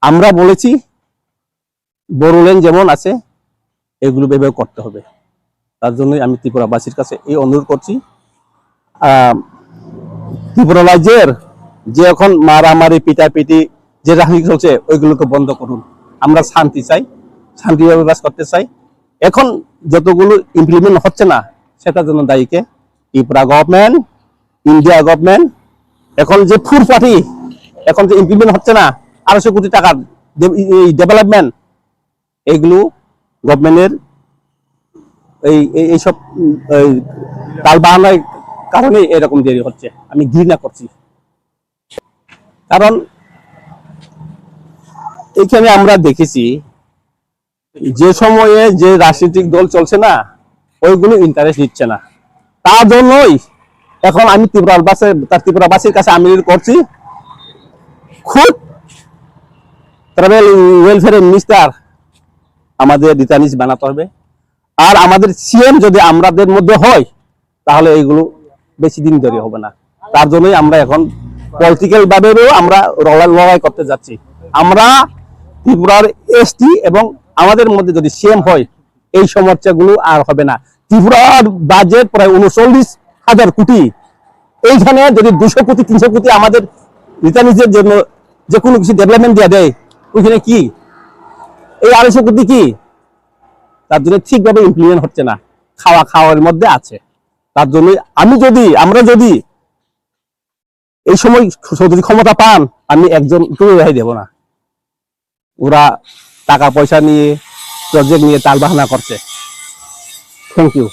আমরা বলেছি বড়লেন যেমন আছে এগুলো ব্যবহার করতে হবে। তার জন্যই আমি ত্রিপুরাবাসীর কাছে এই অনুরোধ করছি, ত্রিপুরা রাজ্যের যে এখন মারামারি পিটাপিটি যে রাজনীতি চলছে ওইগুলোকে বন্ধ করুন। আমরা শান্তি চাই, শান্তিভাবে বাস করতে চাই। এখন যতগুলো ইমপ্লিমেন্ট হচ্ছে না সেটার জন্য দায়ীকে ত্রিপুরা গভর্নমেন্ট, ইন্ডিয়া গভর্নমেন্ট। এখন যে ফুড পার্টি এখন যে ইমপ্লিমেন্ট হচ্ছে না 250 কোটি টাকা ডেভেলপমেন্ট, এইগুলো গভর্নমেন্টের এইসব তাল বাহানার কারণে এরকম দেরি হচ্ছে। আমি ঘৃণা করছি, কারণ এখানে আমরা দেখেছি যে সময়ে যে রাজনৈতিক দল চলছে না ওইগুলো ইন্টারেস্ট নিচ্ছে না। তার জন্যই এখন আমি ত্রিপুরাবাসীর কাছে আমি করছি, খুব ট্রাভেল ওয়েলফেয়ার মিনিস্টার আমাদের রিটার্নিস বানাতে হবে। আর আমাদের সিএম যদি আমাদের মধ্যে হয় তাহলে এইগুলো বেশি দিন ধরে হবে না। তার জন্যই আমরা এখন পলিটিক্যাল ভাবেও আমরা লড়াই করতে যাচ্ছি। আমরা ত্রিপুরার এসটি এবং আমাদের মধ্যে যদি সিএম হয় এই সমস্যাগুলো আর হবে না। ত্রিপুরার বাজেট প্রায় 39,000 কোটি, এইখানে যদি 200 কোটি 300 কোটি আমাদের রিটার্নিসের জন্য যে কোনো কিছু ডেভেলপমেন্ট দেওয়া দেয়, ওইখানে কি এই 250 কোটি কি? তার জন্য ঠিকভাবে ইমপ্লিমেন্ট হচ্ছে না, খাওয়ার মধ্যে আছে। তার জন্য আমরা যদি এই সময় যদি ক্ষমতা পান, আমি একজন রেহাই দেব না। ওরা টাকা পয়সা নিয়ে প্রজেক্ট নিয়ে তালবাহানা করছে। Thank you.